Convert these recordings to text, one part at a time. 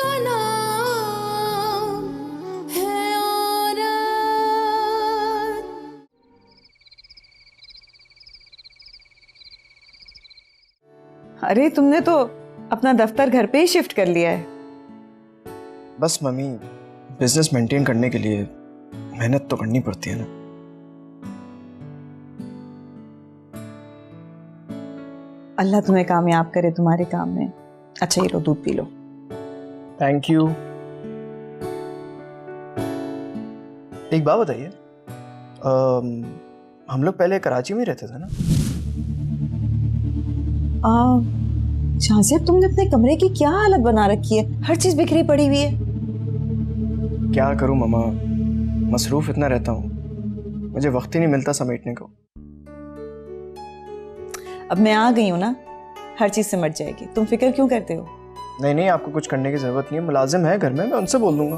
जिसका नाम है औरत। अरे तुमने तो अपना दफ्तर घर पे ही शिफ्ट कर लिया है। बस मम्मी, बिजनेस मेंटेन करने के लिए मेहनत तो करनी पड़ती है ना। अल्लाह तुम्हें कामयाब करे तुम्हारे काम में। अच्छा ये लो, दूध पी लो। Thank you. एक बात बताइए, हम लोग पहले कराची में रहते थे ना? शाहज़ेब, तुमने अपने कमरे की क्या हालत बना रखी है? हर चीज बिखरी पड़ी हुई है। क्या करूं मम्मा, मसरूफ इतना रहता हूँ, मुझे वक्त ही नहीं मिलता समेटने को। अब मैं आ गई हूँ ना, हर चीज सिमट जाएगी। तुम फिक्र क्यों करते हो? नहीं नहीं, आपको कुछ करने की जरूरत नहीं है। मुलाजिम है घर में, मैं उनसे बोल दूंगा।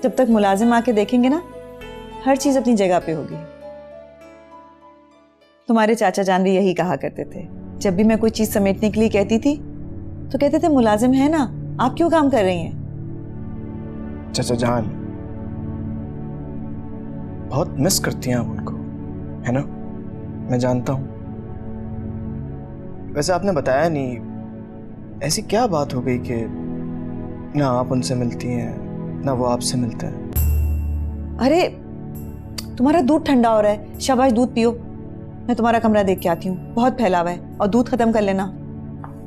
जब तक मुलाजिम आके देखेंगे ना, हर चीज अपनी जगह पे होगी। तुम्हारे चाचा जान भी यही कहा करते थे। जब भी मैं कोई चीज समेटने के लिए कहती थी तो कहते थे मुलाजिम है ना, आप क्यों काम कर रही हैं? चाचा जान बहुत मिस करती हैं आप उनको, है ना? मैं जानता हूं। वैसे आपने बताया नहीं, ऐसी क्या बात हो गई कि ना आप उनसे मिलती हैं ना वो आपसे मिलता है? अरे तुम्हारा दूध ठंडा हो रहा है, शाबाश दूध पियो। मैं तुम्हारा कमरा देख के आती हूँ, बहुत फैलावा है। और दूध खत्म कर लेना,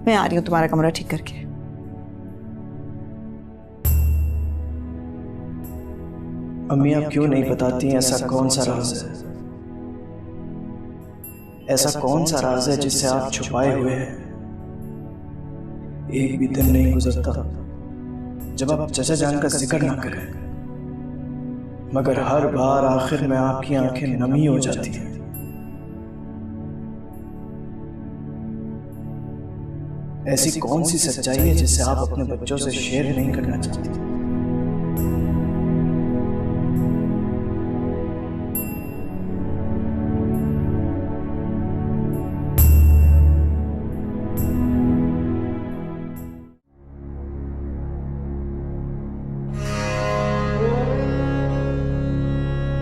मैं आ रही हूँ तुम्हारा कमरा ठीक करके। अम्मी आप क्यों नहीं बताती हैं ऐसा कौन सा राज है? ऐसा कौन सा राज है जिसे आप छुपाए हुए हैं? एक भी दिन नहीं गुजरता जब आप चाचा जान का जिक्र ना करें, मगर हर बार आखिर में आपकी आंखें नमी हो जाती हैं। ऐसी कौन सी सच्चाई है जिसे आप अपने बच्चों से शेयर नहीं करना चाहती?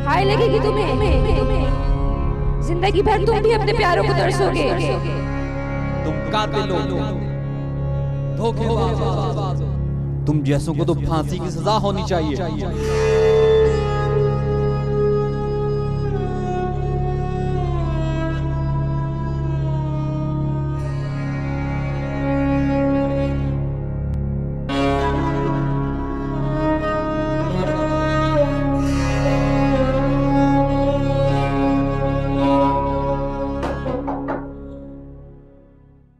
हाय लगेगी तुम्हें, जिंदगी भर तुम भी अपने प्यारों को तरसोगे। तुम कातिल हो, धोखेबाज, तुम जैसों को तो फांसी की सजा होनी चाहिए।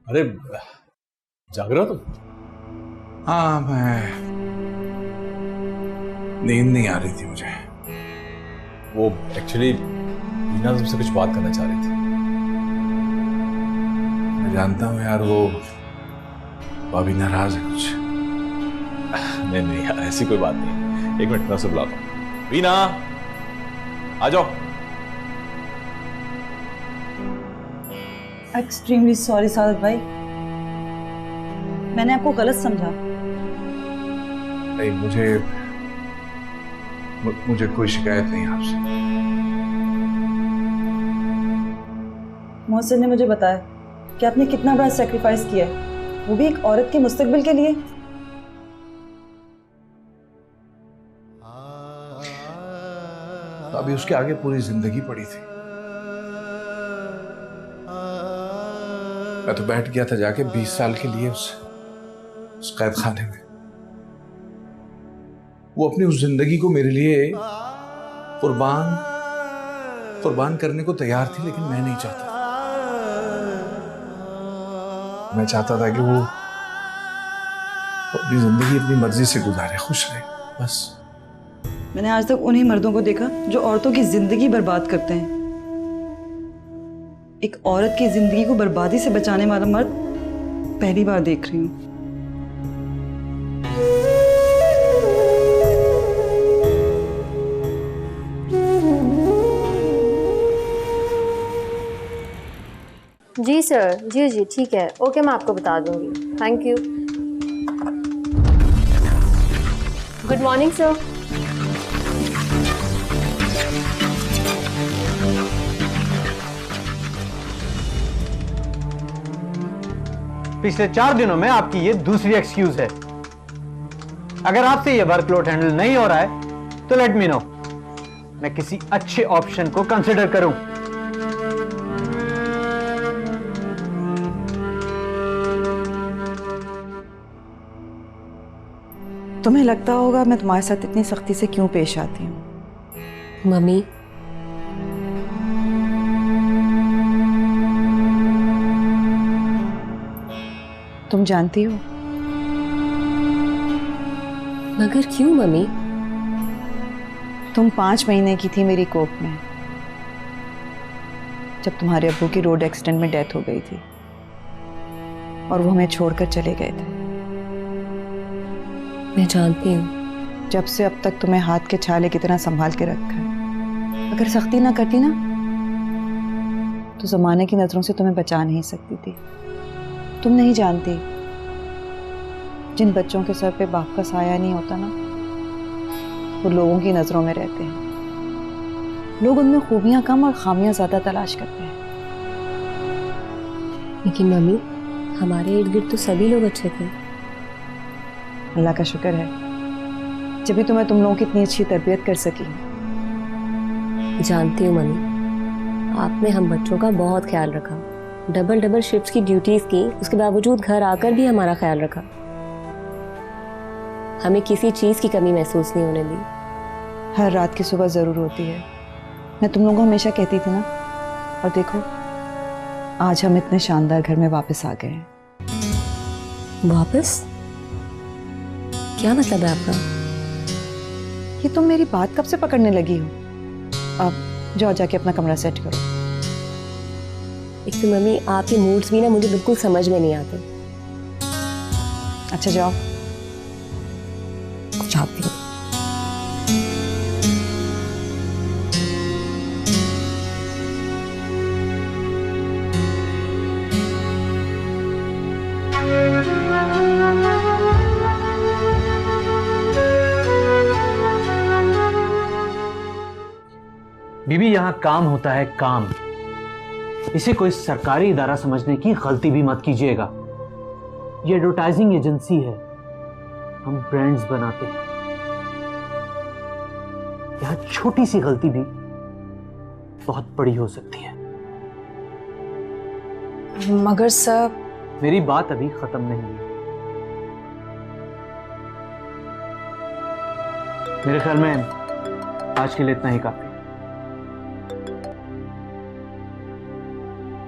अरे जाग रहे हो तुम? हाँ, मैं नींद नहीं आ रही थी मुझे। वो एक्चुअली मीना तुमसे कुछ बात करना चाह रही थी। मैं जानता हूँ यार, वो भाभी नाराज है कुछ। नहीं नहीं यार, ऐसी कोई बात नहीं। एक मिनट, मैं उसे बुलाता हूँ। मीना आ जाओ। एक्सट्रीमली सॉरी सादत भाई, मैंने आपको गलत समझा। नहीं, मुझे कोई शिकायत नहीं आपसे। मोहसिन ने मुझे बताया कि आपने कितना बड़ा सैक्रिफाइस किया है, वो भी एक औरत के मुस्तकबिल के लिए। अभी उसके आगे पूरी जिंदगी पड़ी थी। मैं तो बैठ गया था जाके 20 साल के लिए उस कैद खाने में। वो अपनी उस जिंदगी को मेरे लिए कुर्बान करने को तैयार थी, लेकिन मैं नहीं चाहता। मैं चाहता था कि वो अपनी जिंदगी अपनी मर्जी से गुजारे, खुश रहे, बस। मैंने आज तक उन्हीं मर्दों को देखा जो औरतों की जिंदगी बर्बाद करते हैं। एक औरत की जिंदगी को बर्बादी से बचाने वाला मर्द पहली बार देख रही हूँ। जी सर, जी ठीक है, ओके, मैं आपको बता दूंगी। Thank you. Good morning sir. पिछले 4 दिनों में आपकी ये दूसरी एक्सक्यूज है। अगर आपसे ये वर्कलोड हैंडल नहीं हो रहा है तो लेट मी नो, मैं किसी अच्छे ऑप्शन को कंसिडर करूं। तुम्हें लगता होगा मैं तुम्हारे साथ इतनी सख्ती से क्यों पेश आती हूँ। मम्मी, तुम जानती हो मगर क्यों मम्मी? तुम 5 महीने की थी मेरी कोख में जब तुम्हारे अब्बू की रोड एक्सीडेंट में डेथ हो गई थी और वो हमें छोड़कर चले गए थे। मैं जानती हूँ। जब से अब तक तुम्हें हाथ के छाले की तरह संभाल के रखा है। अगर सख्ती ना करती ना तो जमाने की नजरों से तुम्हें बचा नहीं सकती थी। तुम नहीं जानती, जिन बच्चों के सर पे बाप का साया नहीं होता ना, वो लोगों की नजरों में रहते हैं। लोग उनमें खूबियां कम और खामियां ज्यादा तलाश करते हैं। लेकिन मम्मी, हमारे इर्द गिर्द तो सभी लोग अच्छे थे। अल्लाह का शुक्र है जब भी तुम्हें तुम लोगों की इतनी अच्छी तरबियत कर सकी। जानती हूँ मम्मी, आपने हम बच्चों का बहुत ख्याल रखा। डबल शिफ्ट्स की ड्यूटीज की, उसके बावजूद घर आकर भी हमारा ख्याल रखा। हमें किसी चीज की कमी महसूस नहीं होने दी। हर रात की सुबह जरूर होती है, मैं तुम लोगों को हमेशा कहती थी ना। और देखो आज हम इतने शानदार घर में वापस आ गए हैं। वापस? क्या मतलब है आपका? ये तुम मेरी बात कब से पकड़ने लगी हो? अब जाओ जाके अपना कमरा सेट करो। एक तो मम्मी, आपके मूड्स भी ना मुझे बिल्कुल समझ में नहीं आते। अच्छा जाओ। जाती हूँ। बीबी, यहां काम होता है काम। इसे कोई सरकारी इदारा समझने की गलती भी मत कीजिएगा। ये एडवर्टाइजिंग एजेंसी है, हम ब्रांड्स बनाते हैं। यहां छोटी सी गलती भी बहुत बड़ी हो सकती है। मगर सर, मेरी बात अभी खत्म नहीं है। मेरे ख्याल में आज के लिए इतना ही काफी।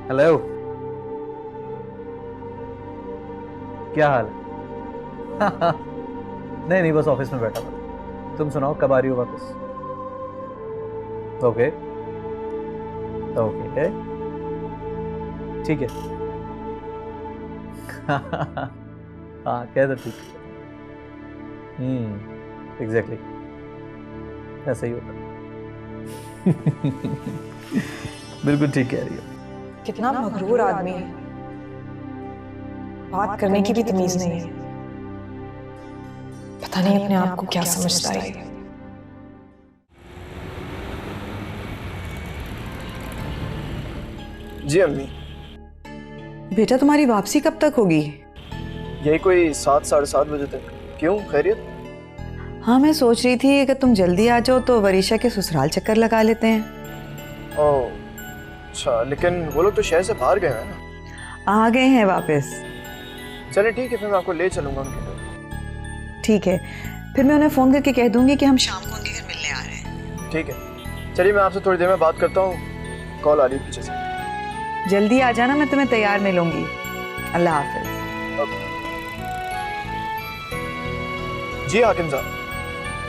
हेलो, क्या हाल है? नहीं, बस ऑफिस में बैठा था। तुम सुनाओ, कब आ रही हो वापस? ओके, ठीक है। हाँ, कह दो, ठीक है। एग्जैक्टली ऐसा ही होता। बिल्कुल ठीक कह रही हो। कितना मगरूर आदमी है, बात करने की भी तमीज नहीं है। पता नहीं अपने आप को क्या समझता है। जी अम्मी। बेटा तुम्हारी वापसी कब तक होगी? यही कोई 7 साढ़े 7 बजे तक। क्यों, खैरियत? हाँ, मैं सोच रही थी अगर तुम जल्दी आ जाओ तो वरीशा के ससुराल चक्कर लगा लेते हैं। ओह अच्छा, लेकिन वो लोग तो शहर से बाहर गए हैं ना। आ गए हैं वापस। चले ठीक है, फिर मैं आपको ले चलूंगा उनके घर। ठीक है, फिर मैं उन्हें फोन करके कह दूंगी कि हम शाम को उनके घर मिलने आ रहे हैं। ठीक है, चलिए मैं आपसे थोड़ी देर में बात करता हूँ। कॉल आ रही है पीछे से। जल्दी आ जाना, मैं तुम्हें तैयार मिलूंगी। अल्लाह हाफिज। जी हाकिम साहब,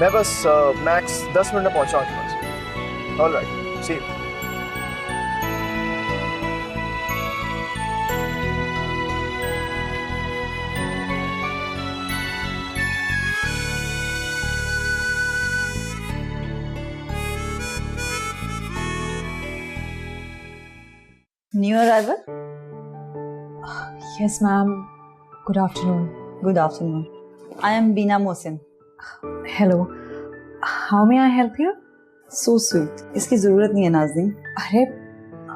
मैं बस मैक्स 10 मिनट में पहुंचा हूँ आपके पास। Alright, see you. New arrival? Yes, ma'am. Good afternoon. Good afternoon. I am Beena Mohsin. Hello, how may I help you? So sweet. इसकी जरूरत नहीं है नाज़नीन। अरे,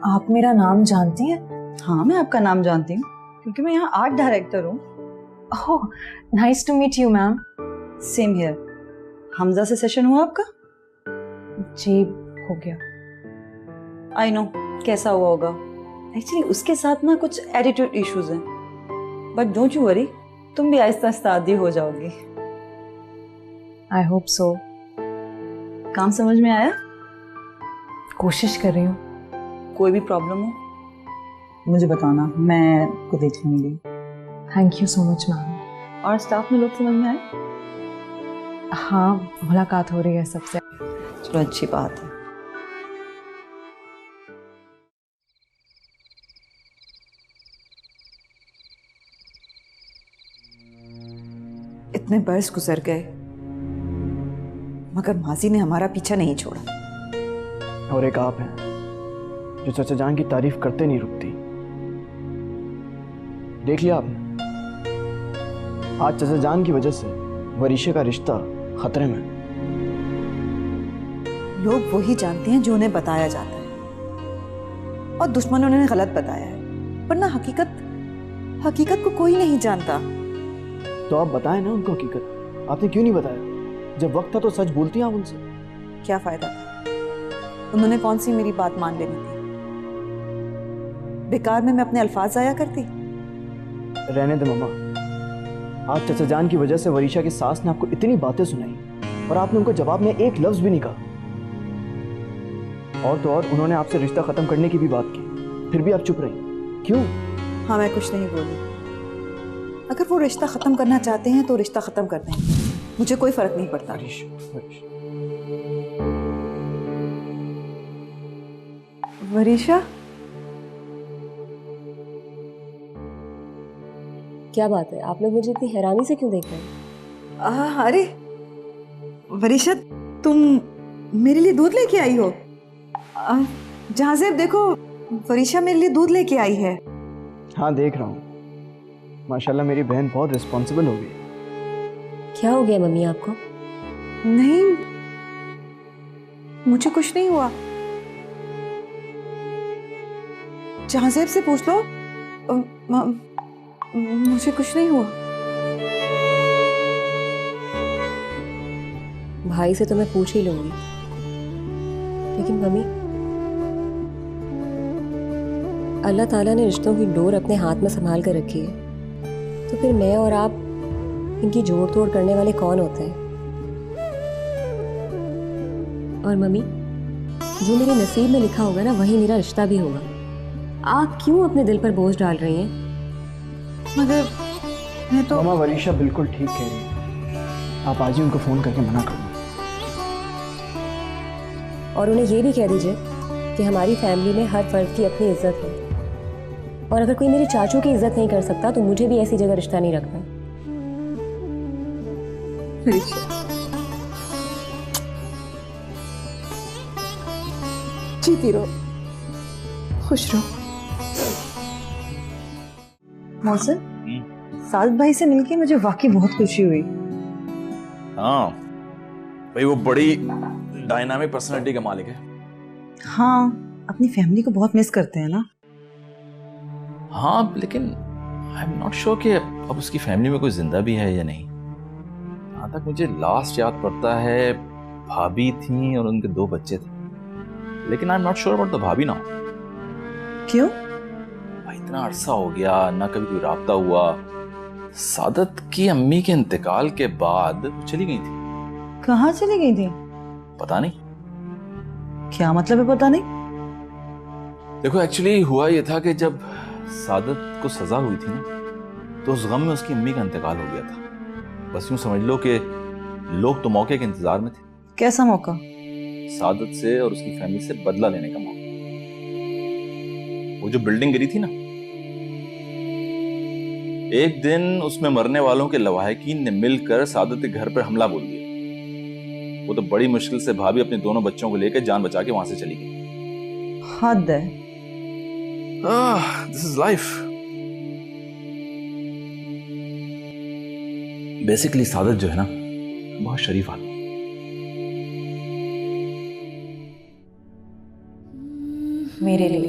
आप मेरा नाम जानती हैं? हाँ, मैं आपका नाम जानती हूँ क्योंकि मैं यहाँ आर्ट डायरेक्टर हूँ। Oh, nice to meet you ma'am. Same here. Hamza से सेशन हुआ आपका? जी, हो गया। आई नो कैसा हुआ होगा। एक्चुअली उसके साथ ना कुछ एटीट्यूड इश्यूज हैं, बट डोंट यू वरी, तुम भी आहिस्ता आहिस्ता आदी हो जाओगी। I hope so. काम समझ में आया? कोशिश कर रही हूँ। कोई भी प्रॉब्लम हो मुझे बताना, मैं को देख लूंगी। Thank you so much ma'am. और स्टाफ में लोग समझ में आए? हाँ, मुलाकात हो रही है सबसे। चलो अच्छी बात है। इतने बरस गुजर गए मगर माजी ने हमारा पीछा नहीं छोड़ा। और एक आप हैं जो चाचा जान की तारीफ करते नहीं रुकती। देख लिया आपने, आज चाचा जान की वजह से वरीशा का रिश्ता खतरे में। लोग वही जानते हैं जो उन्हें बताया जाता है, और दुश्मनों ने गलत बताया है, वरना हकीकत को कोई नहीं जानता। तो आप बताएं ना उनको हकीकत। आपने क्यों नहीं बताया? जब वक्त था तो सच बोलती आप उनसे। क्या फायदा था? उन्होंने कौन सी मेरी बात मान लेनी थी? बेकार में मैं अपने अल्फाज जाया करती। रहने दे मम्मा। आज चाचा जान की वजह से वरीशा की सास ने आपको इतनी बातें सुनाई और आपने उनको जवाब में एक लफ्ज भी नहीं कहा। और तो और उन्होंने आपसे रिश्ता खत्म करने की भी बात की, फिर भी आप चुप रही क्यों? हाँ, मैं कुछ नहीं बोली। अगर वो रिश्ता खत्म करना चाहते हैं तो रिश्ता खत्म करते हैं, मुझे कोई फर्क नहीं पड़ता। वरीशा, क्या बात है, आप लोग मुझे इतनी हैरानी से क्यों देख रहे हैं? अरे वरीशा, तुम मेरे लिए दूध लेके आई हो? जहाज़ेब देखो, वरीशा मेरे लिए दूध लेके आई है। हाँ, देख रहा हूँ। माशाल्लाह मेरी बहन बहुत रिस्पॉन्सिबल हो गई। क्या हो गया मम्मी आपको? नहीं, मुझे कुछ नहीं हुआ। जहाज़ेब से पूछ लो। मुझे कुछ नहीं हुआ। भाई से तो मैं पूछ ही लूंगी, लेकिन मम्मी, अल्लाह ताला ने रिश्तों की डोर अपने हाथ में संभाल कर रखी है, तो फिर मैं और आप इनकी जोड़ तोड़ करने वाले कौन होते हैं? और मम्मी, जो मेरे नसीब में लिखा होगा ना, वही मेरा रिश्ता भी होगा। आप क्यों अपने दिल पर बोझ डाल रही हैं? मगर मैं तो। मामा, वरीशा बिल्कुल ठीक कह रही है। आप आज ही उनको फोन करके मना करो। और उन्हें ये भी कह दीजिए कि हमारी फैमिली में हर फर्द की अपनी इज्जत है, और अगर कोई मेरे चाचू की इज्जत नहीं कर सकता तो मुझे भी ऐसी जगह रिश्ता नहीं रखना। जीती रहो, खुश रहो। मौसम, साद भाई से मिलके मुझे वाकई बहुत खुशी हुई। हाँ भाई, वो बड़ी डायनामिक पर्सनालिटी का मालिक है। हाँ, अपनी फैमिली को बहुत मिस करते हैं ना। हाँ, लेकिन आई एम नॉट श्योर कि अब उसकी फैमिली में कोई जिंदा भी है या नहीं। जहाँ तक मुझे लास्ट याद पड़ता है, भाभी थी और उनके 2 बच्चे थे, लेकिन I am not sure about the भाभी ना। क्यों? भाई इतना अरसा हो गया, ना कभी कोई राब्ता हुआ। सादत की अम्मी के इंतकाल के बाद वो चली गई थी। कहाँ चली गई थी? पता नहीं। क्या मतलब है पता नहीं? देखो, एक्चुअली हुआ ये था कि जब सादत को सजा हुई थी ना, तो उस गम में उसकी अम्मी का इंतकाल हो गया था। बस यूं समझ लो कि लोग तो मौके के इंतजार में थे। कैसा मौका? सादत से और उसकी फैमिली से बदला लेने का मौका। वो जो बिल्डिंग गिरी थी ना, एक दिन उसमें मरने वालों के लवाहिकीन ने मिलकर सादत के घर पर हमला बोल दिया। वो तो बड़ी मुश्किल से भाभी अपने दोनों बच्चों को लेकर जान बचा के वहां से चली गई। हद है। This is life. बेसिकली सादत जो है ना, बहुत शरीफ आदमी। मेरे लिए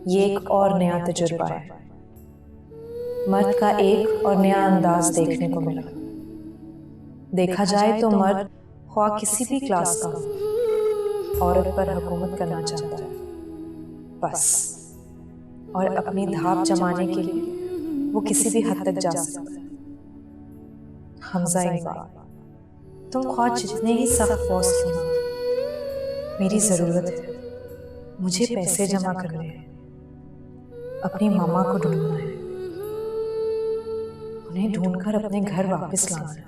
ये एक और नया तजुर्बा है। मर्द का एक और नया अंदाज देखने को मिला। देखा जाए तो मर्द ख्वाह किसी भी क्लास का औरत पर हुकूमत करना चाहता है बस, और अपनी धाप जमाने के लिए वो किसी भी हद तक जा सकता है। हमजा इकबाल, तुम ख्वाह जितने ही सख्त बॉस क्यों ना, मेरी ज़रूरत है। मुझे पैसे जमा करने हैं, अपनी मामा को ढूंढना है, उन्हें ढूंढकर अपने घर वापस लाना है,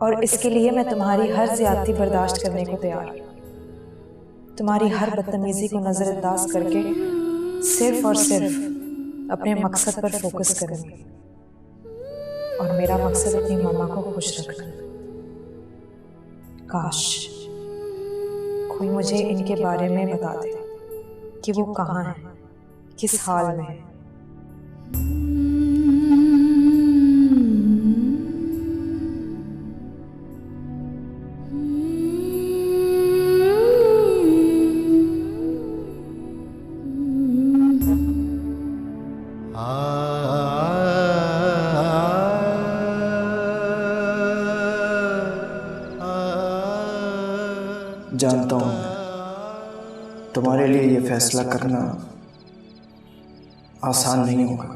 और इसके लिए मैं तुम्हारी हर ज्यादती बर्दाश्त करने को तैयार हूँ। तुम्हारी हर बदतमीजी को नजरअंदाज करके सिर्फ और सिर्फ अपने मकसद पर फोकस करूंगी, और मेरा मकसद अपनी मामा को खुश रखना। काश कोई मुझे इनके बारे में बता दे कि वो कहाँ है, किस हाल में है। जानता हूं मैं, तुम्हारे लिए ये फैसला करना आसान नहीं होगा,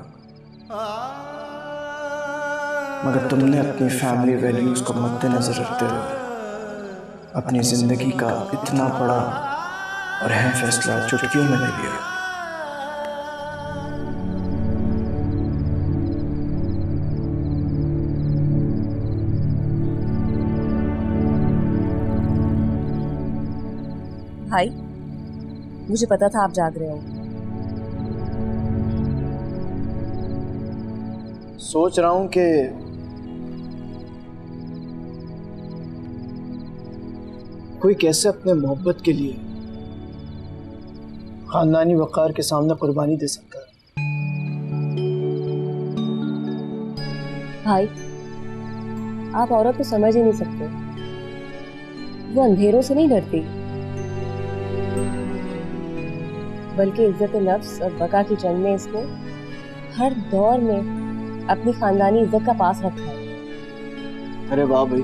मगर तुमने अपनी फैमिली वैल्यूज को मद्देनजर रखते हुए अपनी जिंदगी का इतना बड़ा और अहम फैसला चुटकियों में ले लिया। भाई, मुझे पता था आप जाग रहे हो। सोच रहा हूं कि कोई कैसे अपने मोहब्बत के लिए खानदानी वक़ार के सामने कुर्बानी दे सकता है। भाई, आप औरत को समझ ही नहीं सकते। वो अंधेरों से नहीं डरती, बल्कि इज्जत नफ्स और बका की जंग में इसको हर दौर में अपनी खानदानी इज्जत का पास रखा है। अरे वाह भाई,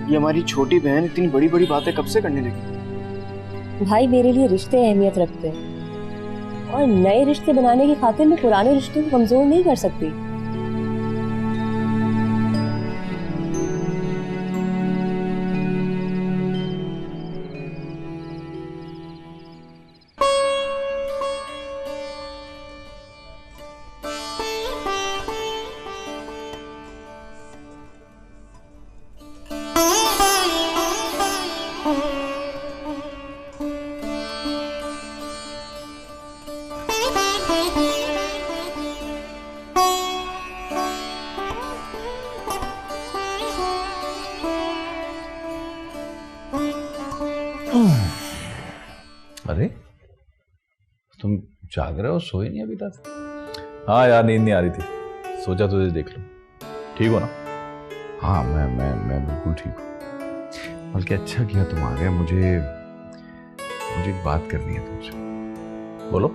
ये हमारी छोटी बहन इतनी बड़ी बड़ी बातें कब से करने लगी? भाई, मेरे लिए रिश्ते अहमियत रखते हैं, और नए रिश्ते बनाने की खातिर मैं पुराने रिश्तों को कमजोर नहीं कर सकती। अरे तुम जाग रहे हो, सोए नहीं अभी तक? हाँ यार, नींद नहीं आ रही थी, सोचा तुझे देख लूं। ठीक हो ना? हाँ, मैं बिल्कुल ठीक हूँ। बल्कि अच्छा किया तुम आ गए। मुझे एक बात करनी है तुमसे। बोलो।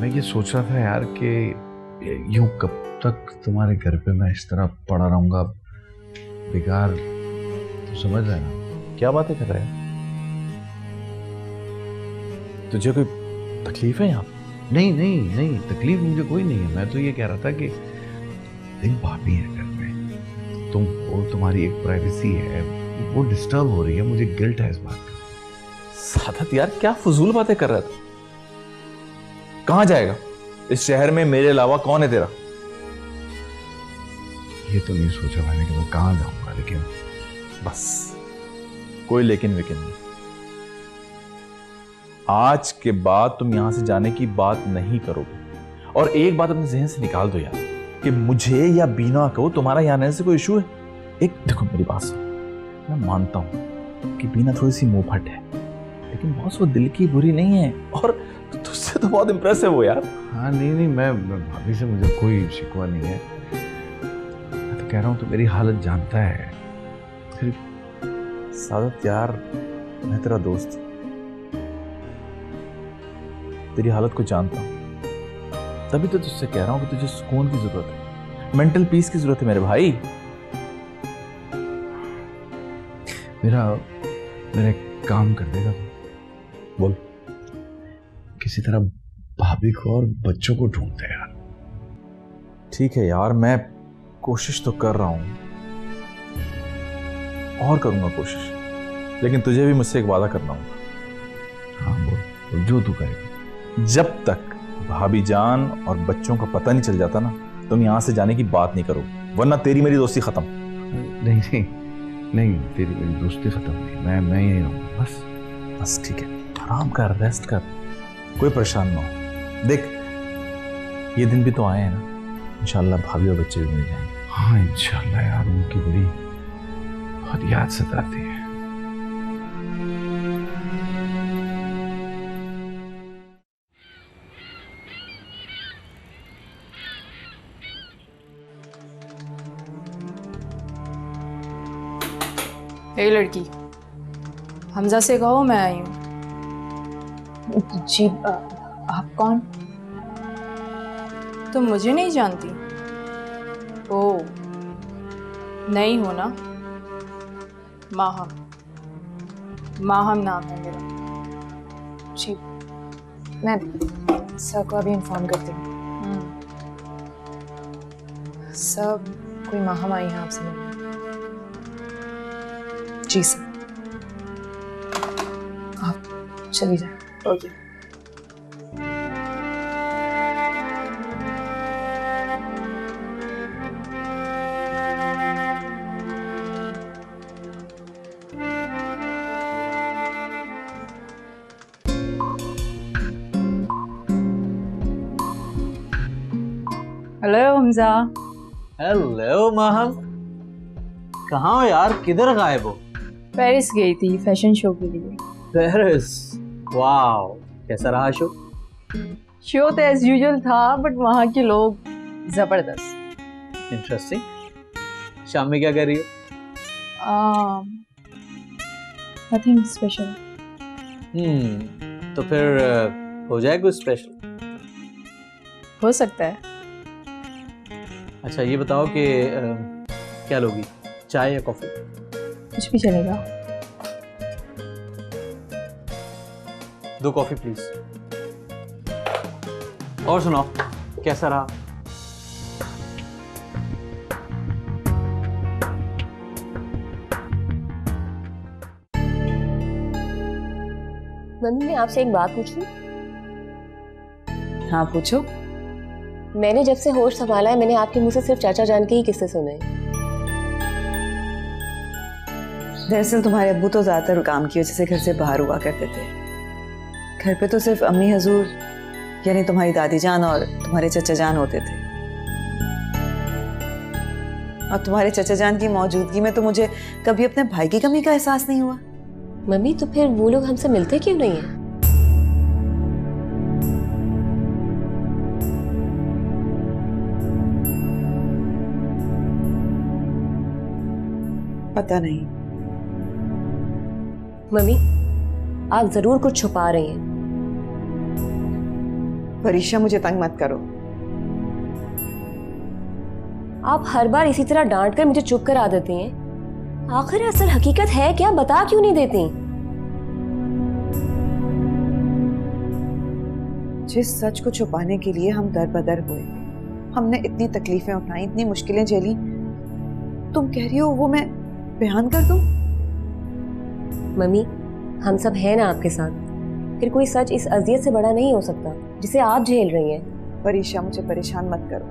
मैं ये सोच रहा था यार कि यूं कब तक तुम्हारे घर पे मैं इस तरह पड़ा रहूंगा बेकार। तो समझ रहे ना क्या बातें कर रहे हैं? तुझे कोई तकलीफ है यहाँ? नहीं, तकलीफ मुझे कोई नहीं है। मैं तो ये कह रहा था कि एक भाभी है घर में, तुम और तुम्हारी एक प्राइवेसी है, वो डिस्टर्ब हो रही है। मुझे गिल्ट है इस बात का। सादत यार, क्या फजूल बातें कर रहा था? कहाँ जाएगा? इस शहर में मेरे अलावा कौन है तेरा? ये तो नहीं सोचा मैंने कि मैं कहाँ जाऊंगा, लेकिन बस कोई लेकिन विकिन नहीं। आज के बाद तुम यहां से जाने की बात नहीं करोगे। और एक बात अपने जहन से निकाल दो यार, कि मुझे या बीना को तुम्हारा यहां रहने से कोई इशू है? एक देखो मेरी बात सुन, मैं मानता हूं कि बीना थोड़ी सी मुंहफट है, लेकिन बॉस वो दिल की बुरी नहीं है, और तुझसे तो बहुत इंप्रेस है वो यार। हाँ नहीं, मैं भाभी से मुझे कोई शिकवा नहीं है। मैं तो कह रहा हूँ तो मेरी हालत जानता है। फिर सादत यार, मैं तेरा दोस्त तेरी हालत को जानता हूँ, तभी तो तुझसे कह रहा हूँ कि तुझे सुकून की जरूरत है, मेंटल पीस की जरूरत है मेरे भाई। मेरा एक काम कर देगा तू? बोल। किसी तरह भाभी को और बच्चों को ढूंढते यार। ठीक है यार, मैं कोशिश तो कर रहा हूं और करूंगा कोशिश, लेकिन तुझे भी मुझसे एक वादा करना होगा। हाँ बोल, जो तू कहेगा। जब तक भाभी जान और बच्चों का पता नहीं चल जाता ना, तुम यहां से जाने की बात नहीं करो, वरना तेरी मेरी दोस्ती खत्म। नहीं, तेरी मेरी दोस्ती खत्म नहीं, मैं यहीं रहूंगा बस ठीक है, आराम कर, रेस्ट कर, कोई परेशान ना हो। देख, ये दिन भी तो आए हैं ना, इंशाल्लाह भाभी और बच्चे भी मिल जाएंगे। हाँ इंशाल्लाह यार, उनकी बड़ी बहुत याद सताती है। ए लड़की, हमजा से कहो मैं आई हूँ। जी, आप कौन? तुम मुझे नहीं जानती? ओ, नहीं हो ना? माहम नाम है मेरा। जी, मैं सर को अभी इन्फॉर्म करती हूँ। सर, कोई माहम आई है आपसे मिलने। जी सर, आप चली जाए। Okay. Hello Hamza. Hello Maham, कहाँ हो यार, किधर गायब हो? पेरिस गई थी फैशन शो के लिए। पेरिस, वाओ, कैसा रहा शो? शो तो एज यूजुअल था, बट वहाँ के लोग जबरदस्त। इंटरेस्टिंग। शाम में क्या कर रही हो? Nothing special. तो फिर हो जाए कुछ स्पेशल? हो सकता है। अच्छा ये बताओ कि क्या लोगी, चाय या कॉफी? कुछ भी चलेगा। 2 कॉफी प्लीज। और सुनाओ, कैसा रहा? मम्मी, मैं आपसे एक बात पूछूं? हाँ पूछो। मैंने जब से होश संभाला है, मैंने आपके मुंह से सिर्फ चाचा जान के ही किस्से सुने। दरअसल तुम्हारे अब्बू तो ज्यादातर काम की वजह से घर से बाहर हुआ करते थे। घर पे तो सिर्फ अम्मी हजूर यानी तुम्हारी दादी जान और तुम्हारे चचा जान होते थे। और तुम्हारे चचा जान की मौजूदगी में तो मुझे कभी अपने भाई की कमी का एहसास नहीं हुआ। मम्मी, तो फिर वो लोग हमसे मिलते क्यों नहीं है? पता नहीं। मम्मी, आप जरूर कुछ छुपा रही हैं। परीक्षा, मुझे तंग मत करो। आप हर बार इसी तरह डांट कर मुझे चुप करा देती हैं। आखिर असल हकीकत है क्या, बता क्यों नहीं देती? जिस सच को छुपाने के लिए हम दर बदर हुए, हमने इतनी तकलीफें उठाई, इतनी मुश्किलें झेली, तुम कह रही हो वो मैं बयान कर दूं? मम्मी, हम सब हैं ना आपके साथ। फिर कोई सच इस अजियत से बड़ा नहीं हो सकता जिसे आप झेल रही हैं। परीक्षा, मुझे परेशान मत करो।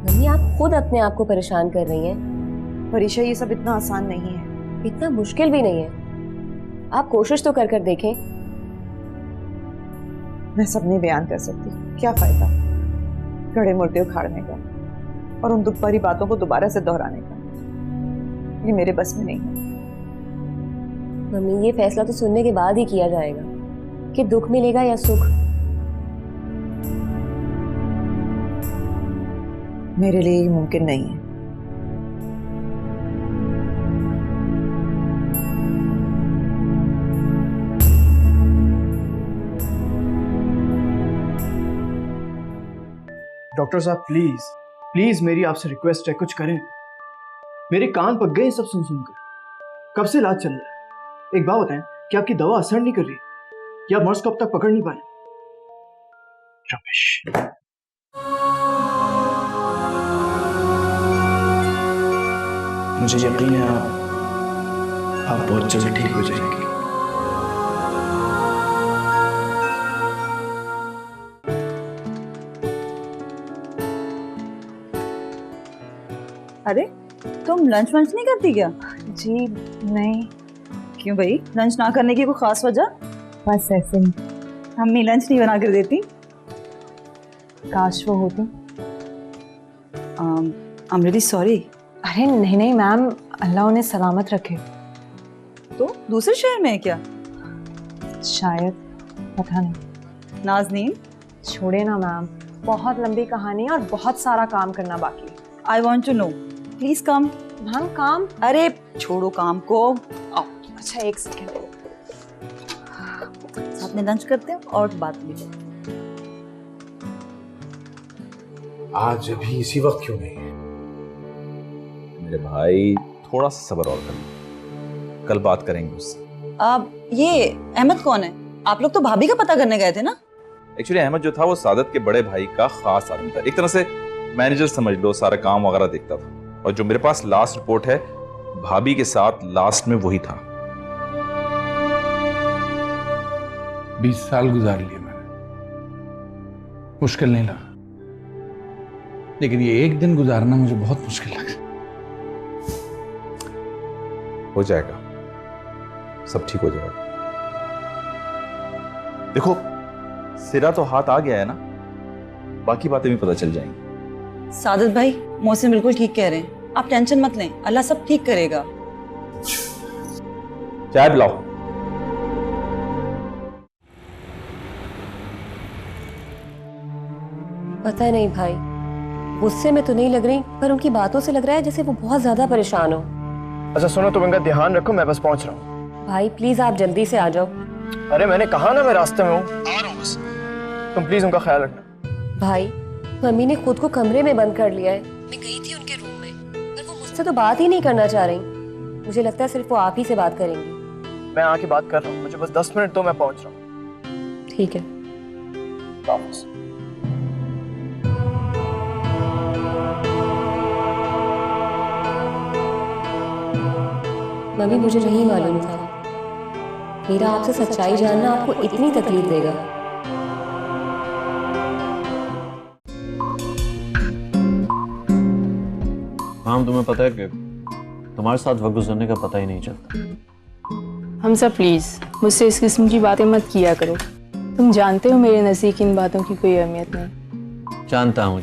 मम्मी, आप खुद अपने आप को परेशान कर रही हैं। परीक्षा, ये सब इतना आसान नहीं है। इतना मुश्किल भी नहीं है। आप कोशिश तो कर देखें। मैं सब नहीं बयान कर सकती, क्या फायदा गड़े मुर्दे उखाड़ने का और उन दुख भरी बातों को दोबारा से दोहराने का। ये मेरे बस में नहीं है। मम्मी, ये फैसला तो सुनने के बाद ही किया जाएगा कि दुख मिलेगा या सुख। मेरे लिए ये मुमकिन नहीं है। डॉक्टर साहब प्लीज प्लीज मेरी आपसे रिक्वेस्ट है, कुछ करें। मेरे कान पक गए सब सुन सुनकर। कब से इलाज चल रहा है? एक बात बताएं, क्या आपकी दवा असर नहीं कर रही या मर्ज को अब तक पकड़ नहीं पाए? रमेश, मुझे यकीन है आप बहुत जल्द ठीक हो जाएंगी। अरे तुम लंच वंच नहीं करती क्या? जी नहीं। क्यों भाई, लंच ना करने की कोई खास वजह? बस ऐसे ही। अम्मी लंच नहीं बना कर देती? काश वो होती। I am really sorry. अरे नहीं नहीं मैम, अल्लाह उन्हें सलामत रखे। तो दूसरे शहर में है क्या? शायद, पता नहीं। नाज़नीन छोड़े ना मैम, बहुत लंबी कहानी है और बहुत सारा काम करना बाकी है। I want to know, please come. Ma'am काम? अरे छोड़ो काम को, आओ। अच्छा एक सेकेंड, साथ में लंच करते हैं और बात भी करते हैं। आज अभी इसी वक्त क्यों नहीं है? मेरे भाई थोड़ा सा सब्र और कर, कल बात करेंगे उससे। ये अहमद कौन है? आप लोग तो भाभी का पता करने गए थे ना? एक्चुअली अहमद जो था वो सादत के बड़े भाई का खास आदमी था, एक तरह से मैनेजर समझ लो, सारा काम वगैरह देखता था। और जो मेरे पास लास्ट रिपोर्ट है, भाभी के साथ लास्ट में वही था। 20 साल गुजार लिए मैंने, मुश्किल नहीं लगा, लेकिन ये एक दिन गुजारना मुझे बहुत मुश्किल लगा। हो जाएगा, सब ठीक हो जाएगा। देखो सिरा तो हाथ आ गया है ना, बाकी बातें भी पता चल जाएंगी। सादत भाई, मोहसिन बिल्कुल ठीक कह रहे हैं, आप टेंशन मत लें, अल्लाह सब ठीक करेगा। चाय पिलाओ। पता नहीं भाई, गुस्से में तो नहीं लग रही, पर उनकी बातों से लग रहा है जैसे वो बहुत ज्यादा परेशान हो। अच्छा सुनो, तुम इनका ध्यान रखो, मैं बस पहुंच रहा हूँ। भाई प्लीज आप जल्दी से आ जाओ। अरे मैंने कहा ना मैं रास्ते में हूँ, आ रहा हूँ बस। तुम प्लीज उनका ख्याल रखना। भाई मम्मी ने खुद को कमरे में बंद कर लिया है। मैं गई थी उनके रूम में, पर वो मुझसे तो बात ही नहीं करना चाह रही। मुझे लगता है सिर्फ वो आप ही से बात करेंगी। मैं आके बात कर रहा हूँ, मुझे बस 10 मिनट दो, मैं पहुंच रहा हूँ। ठीक है। वापस। मम्मी मुझे नहीं मालूम था, मेरा आपसे सच्चाई जानना आपको इतनी तकलीफ देगा। हाँ तुम्हें पता है कि तुम्हारे साथ वक्त गुजरने का पता ही नहीं चलता। हमजा प्लीज मुझसे इस किस्म की बातें मत किया करो। तुम जानते हो मेरे नज़दीक इन बातों की कोई अहमियत नहीं। जानता हूँ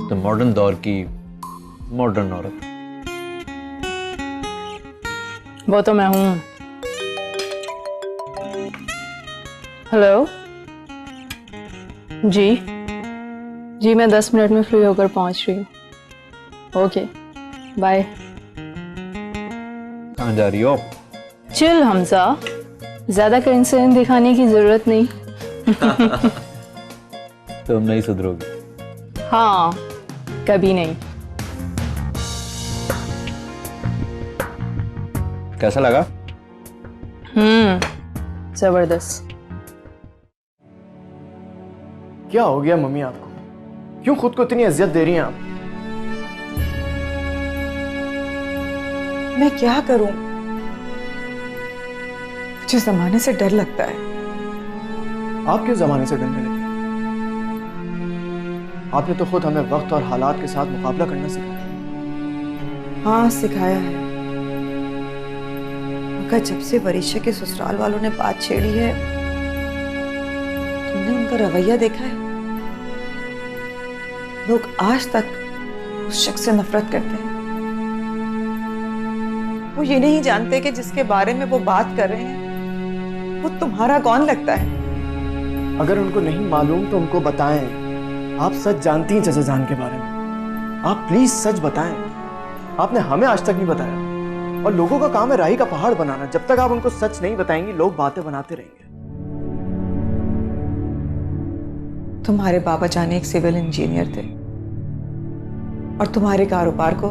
तुम मॉडर्न दौर की मॉडर्न औरत। वो तो मैं हूँ। हेलो जी जी, मैं 10 मिनट में फ्री होकर पहुंच रही हूँ। Okay bye. कहाँ जा रही हो? चिल हमजा, ज्यादा कंसर्न दिखाने की जरूरत नहीं। तुम नहीं सुधरोगी। हाँ कभी नहीं। कैसा लगा? जबरदस्त। क्या हो गया मम्मी आपको? क्यों खुद को इतनी अजियत दे रही हैं आप? मैं क्या करूं? मुझे जमाने से डर लगता है। आप क्यों जमाने से डरने लगी? आपने तो खुद हमें वक्त और हालात के साथ मुकाबला करना सिखाया। हाँ सिखाया है, मगर जब से वरीशा के ससुराल वालों ने बात छेड़ी है, तुमने उनका रवैया देखा है? लोग आज तक उस शख्स से नफरत करते हैं। वो ये नहीं जानते कि जिसके बारे में वो बात कर रहे हैं वो तुम्हारा कौन लगता है। अगर उनको नहीं मालूम तो उनको बताएं। आप सच जानती हैं चचा जान के बारे में, आप प्लीज सच बताएं। आपने हमें आज तक नहीं बताया, और लोगों का काम है राही का पहाड़ बनाना। जब तक आप उनको सच नहीं बताएंगी, लोग बातें बनाते रहेंगे। तुम्हारे बाबा जान एक सिविल इंजीनियर थे और तुम्हारे कारोबार को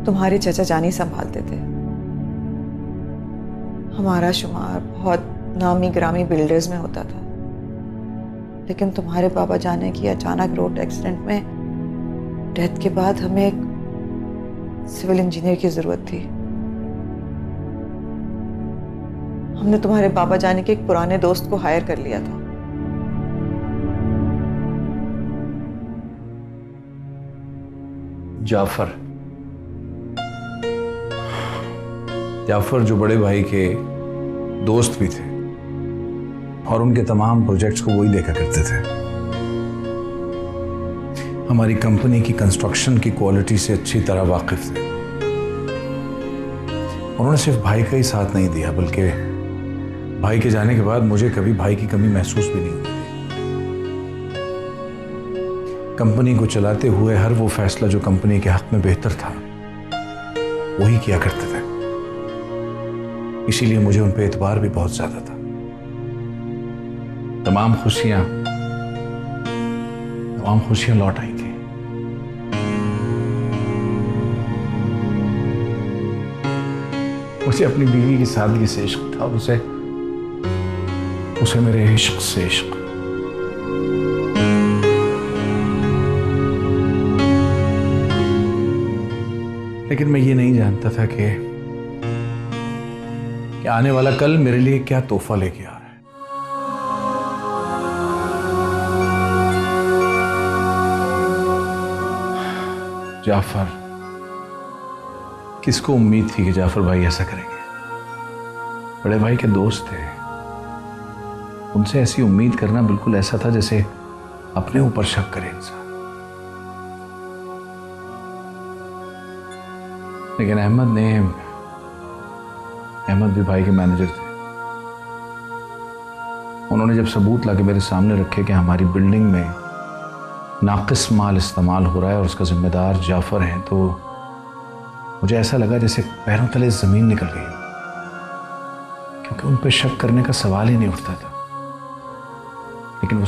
तुम्हारे चचा जान ही संभालते थे। हमारा शुमार बहुत नामी ग्रामी बिल्डर्स में होता था, लेकिन तुम्हारे बाबा जाने की अचानक रोड एक्सीडेंट में डेथ के बाद हमें एक सिविल इंजीनियर की जरूरत थी। हमने तुम्हारे बाबा जाने के एक पुराने दोस्त को हायर कर लिया था। जाफर जो बड़े भाई के दोस्त भी थे और उनके तमाम प्रोजेक्ट्स को वही देखा करते थे। हमारी कंपनी की कंस्ट्रक्शन की क्वालिटी से अच्छी तरह वाकिफ थे। उन्होंने सिर्फ भाई का ही साथ नहीं दिया, बल्कि भाई के जाने के बाद मुझे कभी भाई की कमी महसूस भी नहीं हुई। कंपनी को चलाते हुए हर वो फैसला जो कंपनी के हक में बेहतर था वही किया करते थे। इसीलिए मुझे उन पे एतबार भी बहुत ज्यादा था। तमाम खुशियां लौट आई थी। मुझे अपनी बीवी की सादगी से इश्क था, उसे मेरे इश्क से इश्क। लेकिन मैं ये नहीं जानता था कि आने वाला कल मेरे लिए क्या तोहफा लेके आ रहा है। जाफर, किसको उम्मीद थी कि जाफर भाई ऐसा करेंगे? बड़े भाई के दोस्त थे, उनसे ऐसी उम्मीद करना बिल्कुल ऐसा था जैसे अपने ऊपर शक करे इंसान। लेकिन अहमद भी भाई के मैनेजर थे। उन्होंने जब सबूत लाके मेरे सामने रखे कि हमारी बिल्डिंग में नाकिस माल इस्तेमाल हो रहा है और उसका जिम्मेदार जाफर है, तो मुझे ऐसा लगा जैसे पैरों तले जमीन निकल गई, क्योंकि उन पर शक करने का सवाल ही नहीं उठता था। लेकिन वो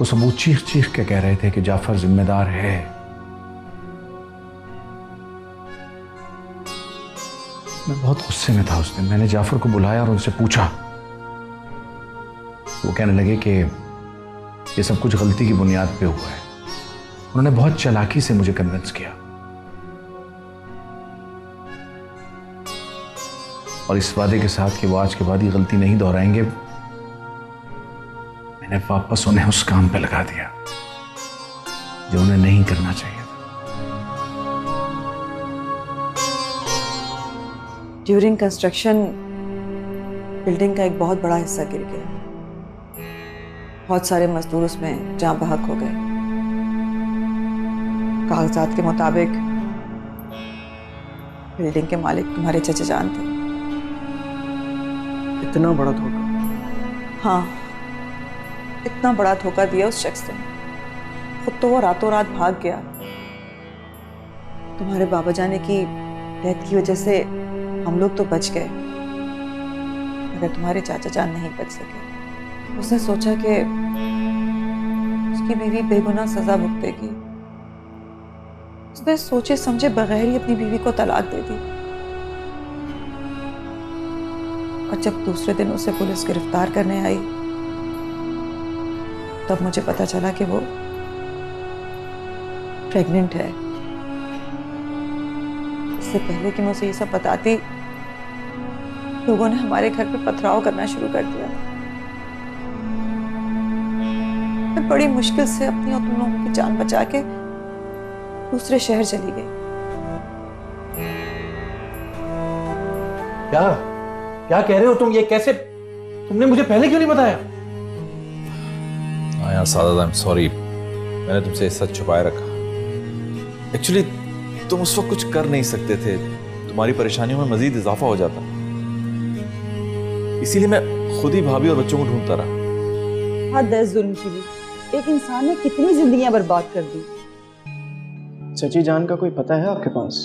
सबूत चीख चीख के कह रहे थे कि जाफर जिम्मेदार है। मैं बहुत गुस्से में था उस दिन। मैंने जाफर को बुलाया और उनसे पूछा। वो कहने लगे कि ये सब कुछ गलती की बुनियाद पे हुआ है। उन्होंने बहुत चालाकी से मुझे कन्विंस किया और इस वादे के साथ कि वो आज के बाद ये गलती नहीं दोहराएंगे, मैंने वापस उन्हें उस काम पे लगा दिया जो उन्हें नहीं करना चाहिए। ड्यूरिंग कंस्ट्रक्शन बिल्डिंग का एक बहुत बड़ा हिस्सा गिर गया। बहुत सारे मजदूर उसमें जान बहक हो गए। कागजात के मुताबिक बिल्डिंग के मालिक तुम्हारे चचा जान थे। इतना बड़ा धोखा? हाँ, इतना बड़ा धोखा दिया उस शख्स ने। खुद तो वो रातों रात भाग गया। तुम्हारे बाबा जाने की डेथ की वजह से हम लोग तो बच गए, मगर तुम्हारे चाचा जान नहीं बच सके। उसने सोचा कि उसकी बीवी बेगुनाह सजा भुगतेगी। उसने सोचे समझे बगैर ही अपनी बीवी को तलाक दे दी। और जब दूसरे दिन उसे पुलिस गिरफ्तार करने आई, तब मुझे पता चला कि वो प्रेग्नेंट है। इससे पहले कि मैं उसे ये सब बताती, लोगों ने हमारे घर पे पथराव करना शुरू कर दिया। मैं बड़ी मुश्किल से अपनी और तुम लोगों की जान बचा के दूसरे शहर चली गई। क्या कह रहे हो तुम? ये कैसे? तुमने मुझे पहले क्यों नहीं बताया? हाँ यार सादा, आई एम सॉरी, मैंने तुमसे सच छुपाए रखा। एक्चुअली तुम उस वक्त कुछ कर नहीं सकते थे, तुम्हारी परेशानियों में मजीद इजाफा हो जाता, इसीलिए मैं खुद ही भाभी और बच्चों को ढूंढता रहा। हद है जुल्म की भी। एक इंसान ने कितनी जिंदगियां बर्बाद कर दी। चची जान का कोई पता है आपके पास?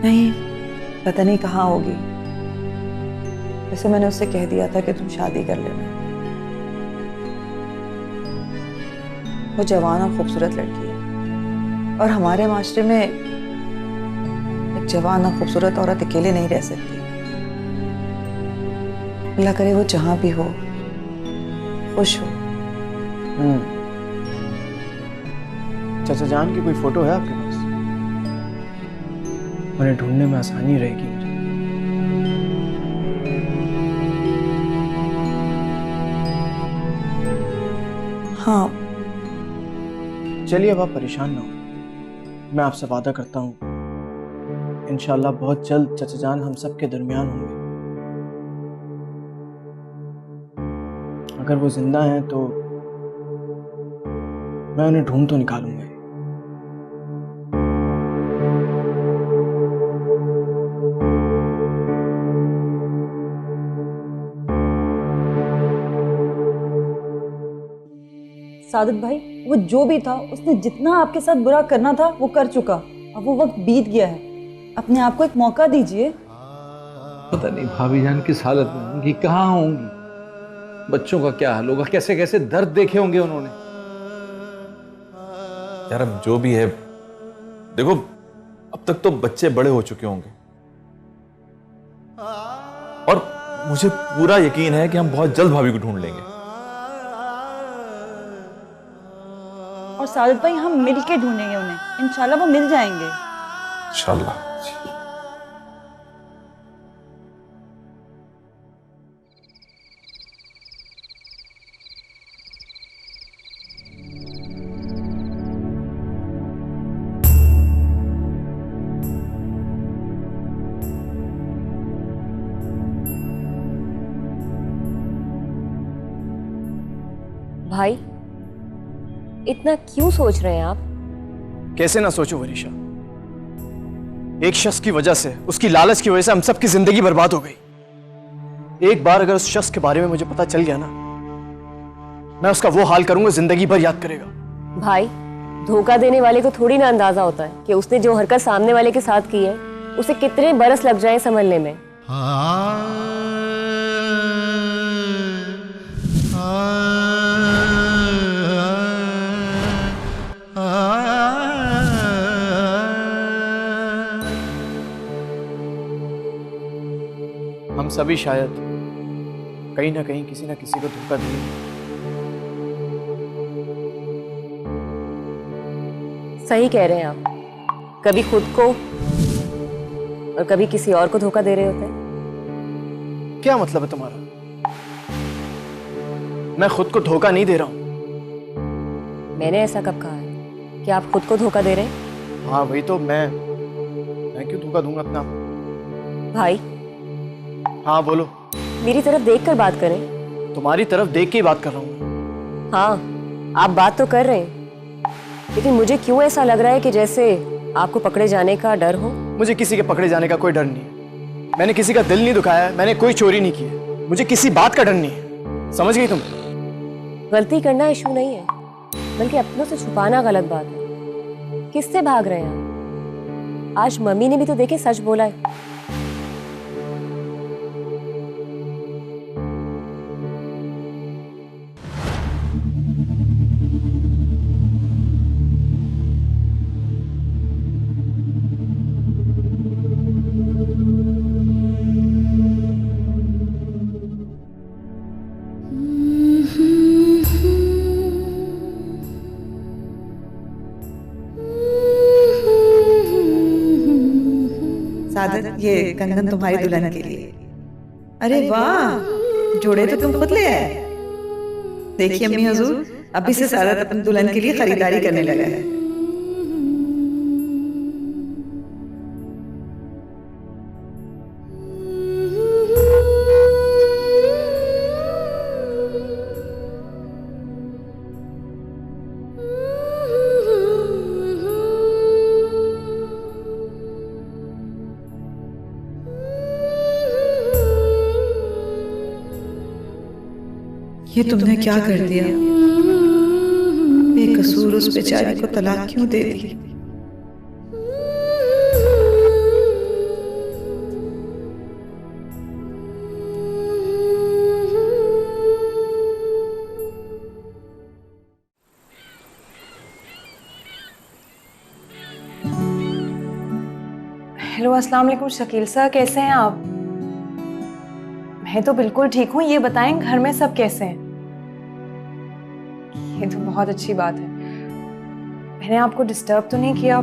नहीं, पता नहीं कहाँ होगी। वैसे मैंने उससे कह दिया था कि तुम शादी कर लेना। वो जवान और खूबसूरत लड़की है और हमारे माशरे में एक जवान और खूबसूरत औरत अकेले नहीं रह सकती। अल्लाह करे वो जहां भी हो खुश हो। चाचा जान की कोई फोटो है आपके पास? उन्हें ढूंढने में आसानी रहेगी मुझे। हाँ। चलिए अब आप परेशान ना हो, मैं आपसे वादा करता हूँ इंशाल्लाह बहुत जल्द चाचा जान हम सबके दरमियान होंगे। अगर वो जिंदा हैं तो मैं उन्हें ढूंढ तो निकालूंगा। सादिक भाई, वो जो भी था उसने जितना आपके साथ बुरा करना था वो कर चुका। अब वो वक्त बीत गया है, अपने आप को एक मौका दीजिए। पता नहीं भाभी जान किस हालत में होंगी, कहाँ होंगी, बच्चों का क्या हाल होगा, कैसे कैसे दर्द देखे होंगे उन्होंने। यार अब जो भी है, देखो अब तक तो बच्चे बड़े हो चुके होंगे और मुझे पूरा यकीन है कि हम बहुत जल्द भाभी को ढूंढ लेंगे। और सादिक भाई, हम मिलके ढूंढेंगे उन्हें, इंशाल्लाह वो मिल जाएंगे। इंशाल्लाह। भाई, इतना क्यों सोच रहे हैं आप? कैसे ना सोचो वरीशा, एक शख्स की वजह से, उसकी लालच की वजह से हम सबकी जिंदगी बर्बाद हो गई। एक बार अगर उस शख्स के बारे में मुझे पता चल गया ना, मैं उसका वो हाल करूंगा जिंदगी भर याद करेगा। भाई, धोखा देने वाले को थोड़ी ना अंदाजा होता है कि उसने जो हरकत सामने वाले के साथ की है उसे कितने बरस लग जाए संभलने में। हम सभी शायद कहीं ना कहीं किसी ना किसी को धोखा देंगे। सही कह रहे हैं आप, कभी खुद को और कभी किसी और को धोखा दे रहे होते हैं। क्या मतलब है तुम्हारा? मैं खुद को धोखा नहीं दे रहा हूं। मैंने ऐसा कब कहा है कि आप खुद को धोखा दे रहे हैं? हाँ वही तो, मैं क्यों धोखा दूंगा अपना? भाई, हाँ बोलो। मेरी तरफ देखकर बात करें। तुम्हारी तरफ देख के ही बात कर रहा हूँ। हाँ, आप बात तो कर रहे हैं, लेकिन मुझे क्यों ऐसा लग रहा है कि जैसे आपको पकड़े जाने का डर हो। मुझे किसी के पकड़े जाने का कोई डर नहीं है। मैंने किसी का दिल नहीं दुखाया, मैंने कोई चोरी नहीं की है। मुझे किसी बात का डर नहीं है, समझ गई तुम? गलती करना इशू नहीं है, बल्कि अपनों से छुपाना गलत बात है। किससे भाग रहे हैं आप? आज मम्मी ने भी तो देखे सच बोला है। सादत, ये कंगन तुम्हारी दुल्हन के लिए। अरे वाह, जोड़े तो तुम खुद ले आए। देखिए अम्मी हुजूर, अभी से सादत अपनी दुल्हन के लिए खरीदारी करने लगा है। ये तुमने क्या कर दिया? बेकसूर उस बेचारी को तलाक क्यों दे दी? हेलो, अस्सलाम वालेकुम शकील सर, कैसे हैं आप? मैं तो बिल्कुल ठीक हूँ। ये बताएं घर में सब कैसे हैं? ये तो बहुत अच्छी बात है। मैंने आपको डिस्टर्ब तो नहीं किया?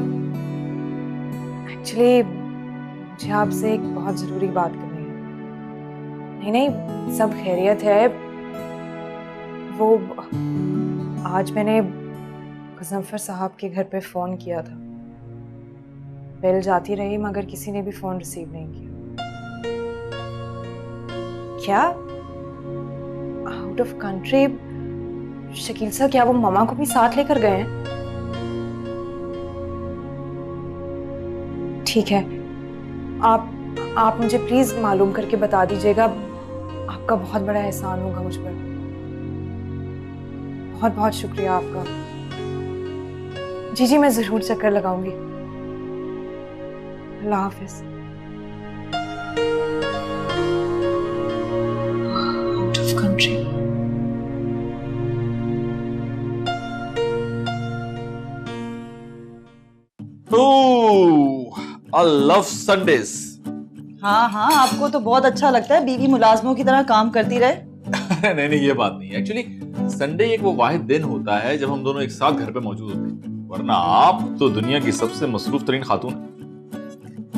एक्चुअली मुझे आपसे एक बहुत ज़रूरी बात करनी है। नहीं नहीं, सब खैरियत है। वो आज मैंने मुज़फ्फर साहब के घर पे फ़ोन किया था। बेल जाती रही मगर किसी ने भी फ़ोन रिसीव नहीं किया। क्या? Out of country? Shakeel sir, क्या वो मामा को भी साथ लेकर गए हैं? ठीक है, आप मुझे प्लीज मालूम करके बता दीजिएगा। आपका बहुत बड़ा एहसान होगा मुझ पर। बहुत बहुत शुक्रिया आपका। जी जी, मैं जरूर चक्कर लगाऊंगी। अल्लाह हाफिज। Out of country? I love Sundays. हाँ हाँ, आपको तो बहुत अच्छा लगता है बीवी मुलाजमों की तरह काम करती रहे। नहीं ये बात नहीं है। एक्चुअली संडे एक वो वाहिद दिन होता है जब हम दोनों एक साथ घर पे मौजूद होते हैं, वरना आप तो दुनिया की सबसे मसरूफ तरीन खातून है।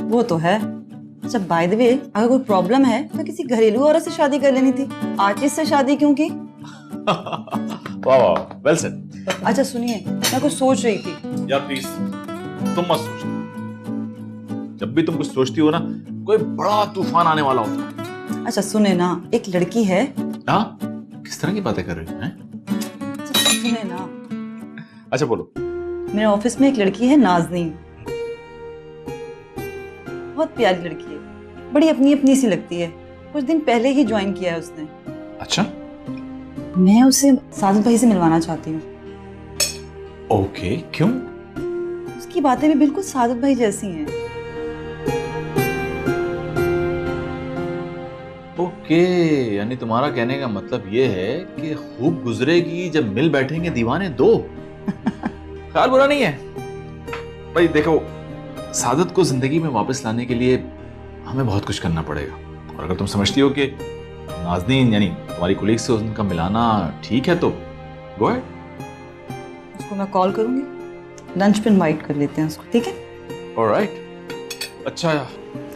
वो तो है। अच्छा, बाय द वे, अगर कोई प्रॉब्लम है तो किसी घरेलू औरत से शादी कर लेनी थी। आर्टिस्ट से शादी क्यों की? वाह वाह, वेल सेड। अच्छा सुनिए, मैं कुछ सोच रही थी। यार प्लीज तुम मत सोचो। जब भी तुम कुछ सोचती हो ना, कोई बड़ा तूफान आने वाला होता है। अच्छा सुने ना, एक लड़की है। हाँ, किस तरह की बातें कर रही हो? अच्छा सुने ना। अच्छा बोलो। मेरे ऑफिस में एक लड़की है, नाज़नीन। बहुत प्यारी लड़की है, बड़ी अपनी अपनी सी लगती है। कुछ दिन पहले ही ज्वाइन किया है उसने। अच्छा, मैं उसे साजिद भाई से मिलवाना चाहती हूँ। ओके, क्यों? उसकी बातें भी बिल्कुल साजिद भाई जैसी हैं। ओके, यानी तुम्हारा कहने का मतलब ये है कि खूब गुजरेगी जब मिल बैठेंगे दीवाने दो। ख्याल बुरा नहीं है भाई। देखो, सादत को जिंदगी में वापस लाने के लिए हमें बहुत कुछ करना पड़ेगा। और अगर तुम समझती हो कि नाज़नीन यानी तुम्हारी कोलीग से उनका मिलाना ठीक है तो गो अहेड। उसको मैं कॉल करूंगी, लंच पे इनवाइट कर लेते हैं उसको, ठीक है? ऑलराइट। अच्छा यार,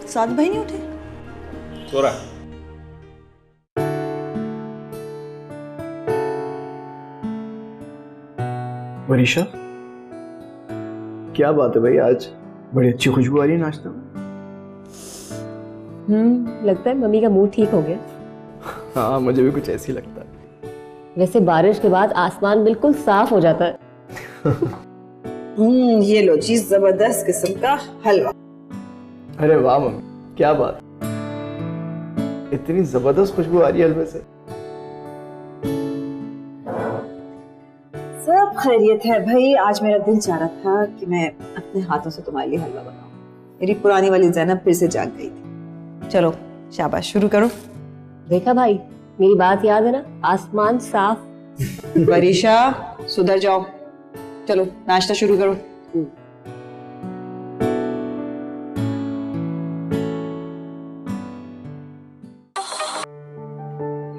साजिद भाई नहीं उठे? सो रहा है। वरीशा, क्या बात है भाई, आज बड़ी अच्छी खुशबू आ रही है नाश्ते में। लगता है मम्मी का मूड ठीक हो गया। हाँ, मुझे भी कुछ ऐसी लगता है। वैसे बारिश के बाद आसमान बिल्कुल साफ हो जाता है। ये लो जी, जबरदस्त किस्म का हलवा। अरे वाह मम्मी, क्या बात, इतनी जबरदस्त खुशबू आ रही है हलवे से। सब खैरियत है भाई। आज मेरा दिल चाह रहा था कि मैं अपने हाथों से तुम्हारे लिए हलवा बनाऊं। मेरी पुरानी वाली ज़ैनब फिर से जाग गई थी। चलो शाबाश, शुरू करो। देखा भाई, मेरी बात याद है ना, आसमान साफ। वरीशा सुधर जाओ, चलो नाश्ता शुरू करो।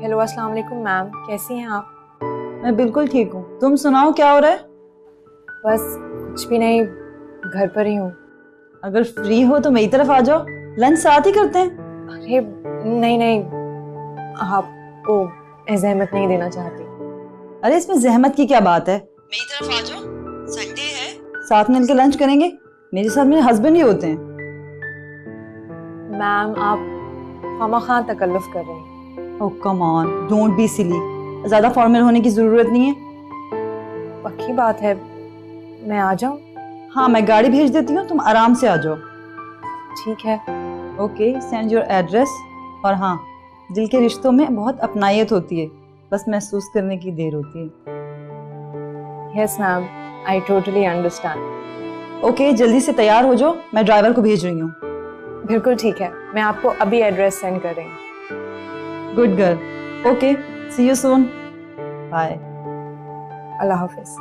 हेलो, अस्सलाम वालेकुम मैम, कैसी हैं आप? मैं बिल्कुल ठीक हूँ, तुम सुनाओ क्या हो रहा है? बस कुछ भी नहीं, घर पर ही हूँ। अगर फ्री हो तो मेरी तरफ आ जाओ, लंच साथ ही करते हैं। अरे नहीं, आपको ज़हमत नहीं देना चाहती। अरे इसमें जहमत की क्या बात है, मेरी तरफ आ जाओ, संडे है, साथ मिलकर लंच करेंगे। मेरे साथ मेरे हस्बैंड ही होते हैं। मैम, आप खामखा तकल्लुफ कर रही हैं। Oh come on, don't be silly. ज्यादा फॉर्मल होने की जरूरत नहीं है। पक्की बात है, मैं आ जाऊं? हाँ, मैं गाड़ी भेज देती हूँ, तुम आराम से आ जाओ। ठीक है। Okay, send your address. और हाँ, दिल के रिश्तों में बहुत अपनायत होती है, बस महसूस करने की देर होती है। Yes ma'am, I totally understand. Okay, जल्दी से तैयार हो जाओ, मैं ड्राइवर को भेज रही हूँ। बिल्कुल ठीक है, मैं आपको अभी एड्रेस सेंड कर रही हूँ। Good girl. Okay, see you soon. Bye. अल्लाह हाफिज।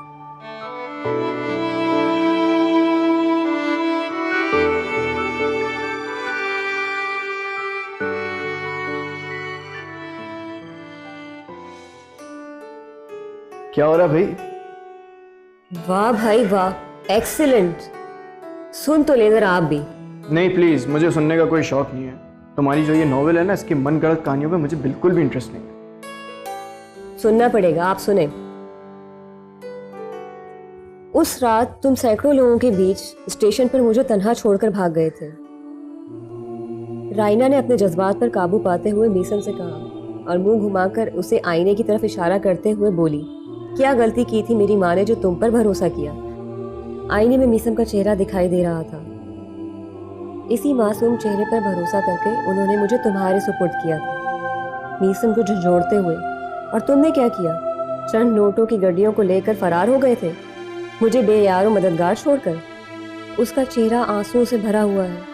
क्या हो रहा है भाई? वाह भाई वाह, एक्सीलेंट। सुन तो ले जरा आप भी। नहीं प्लीज, मुझे सुनने का कोई शौक नहीं है। तुम्हारी जो ये नॉवेल है ना, इसकी मनगढ़ंत कहानियों पे मुझे बिल्कुल भी इंटरेस्ट नहीं है। सुनना पड़ेगा, आप सुने। उस रात तुम सैकड़ों लोगों के बीच स्टेशन पर मुझे तन्हा छोड़कर भाग गए थे। राइना ने अपने जज्बात पर काबू पाते हुए मीसम से कहा और मुंह घुमाकर उसे आईने की तरफ इशारा करते हुए बोली, क्या गलती की थी मेरी माँ ने जो तुम पर भरोसा किया। आईने में मीसम का चेहरा दिखाई दे रहा था। इसी मासूम चेहरे पर भरोसा करके उन्होंने मुझे तुम्हारे सुपुर्द किया था, मीसम को झंझोड़ते हुए। और तुमने क्या किया? चंद नोटों की गड्डियों को लेकर फरार हो गए थे, मुझे बेयारो मददगार छोड़कर। उसका चेहरा आंसुओं से भरा हुआ है।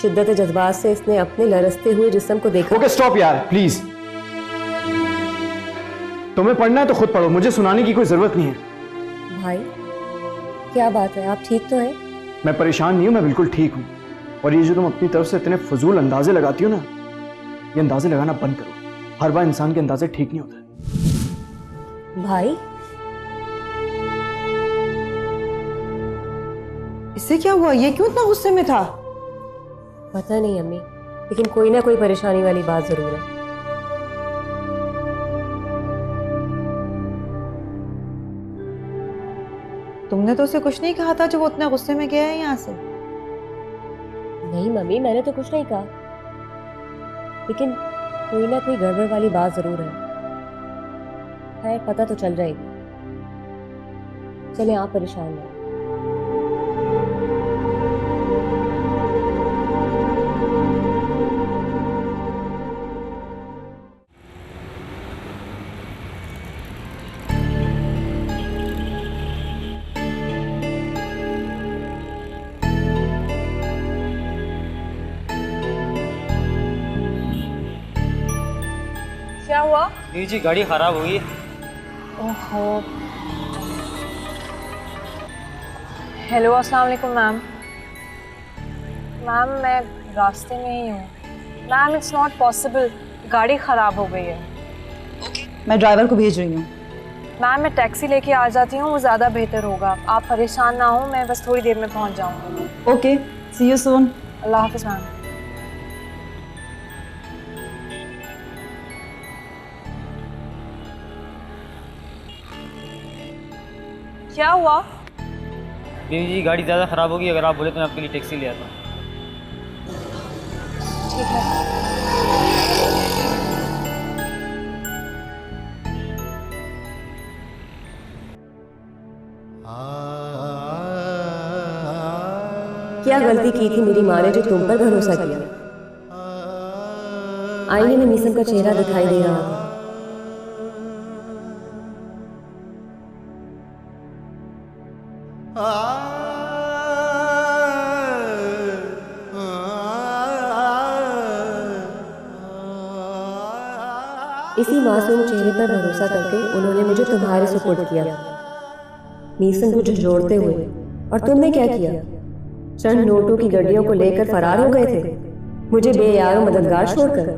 शिद्दत जज्बात से इसने अपने लरसते हुए जिस्म को देखा। ओके स्टॉप यार प्लीज। तुम्हें पढ़ना है तो खुद पढ़ो, मुझे सुनाने की कोई जरूरत नहीं है। भाई क्या बात है, आप ठीक तो हैं? मैं परेशान नहीं हूं, मैं बिल्कुल ठीक हूं। और ये जो तुम अपनी तरफ से इतने फजूल अंदाजे लगाती हो ना, ये अंदाजे लगाना बंद करो। हर बार इंसान के अंदाजे ठीक नहीं होते। भाई इससे क्या हुआ? ये क्यों इतना गुस्से में था? पता नहीं अम्मी, लेकिन कोई ना कोई परेशानी वाली बात जरूर है। तुमने तो उसे कुछ नहीं कहा था जो वो उतना गुस्से में गया है यहाँ से? नहीं मम्मी, मैंने तो कुछ नहीं कहा, लेकिन कोई ना कोई गड़बड़ वाली बात जरूर है। खैर पता तो चल जाएगी। चले आप परेशान ना। क्या हुआ? जी गाड़ी खराब हो गई। ओहो। हेलो, अस्सलाम वालेकुम मैम। मैम मैं रास्ते में ही हूँ। मैम इट्स नॉट पॉसिबल, गाड़ी ख़राब हो गई है। मैं ड्राइवर को भेज रही हूँ। मैम मैं टैक्सी लेके आ जाती हूँ, वो ज़्यादा बेहतर होगा। आप परेशान ना हो, मैं बस थोड़ी देर में पहुँच जाऊँगी। ओके, सी यू सून। अल्लाह हाफिज़ मैम। क्या हुआ? जी गाड़ी ज़्यादा ख़राब होगी, अगर आप बोले तो मैं आपके लिए टैक्सी ले आता हूँ। ठीक है। क्या गलती की थी मेरी माँ ने जो तुम पर भरोसा किया। आईने में मीसम का चेहरा दिखाई दे रहा था। इसी मासूम चेहरे पर भरोसा करके उन्होंने मुझे तुम्हारे सुपुर्द किया, मीसम को झंझोड़ते हुए। और तुमने क्या किया? चंद नोटों की गड्डियों को लेकर फरार हो गए थे, मुझे बेयारो मददगार छोड़कर।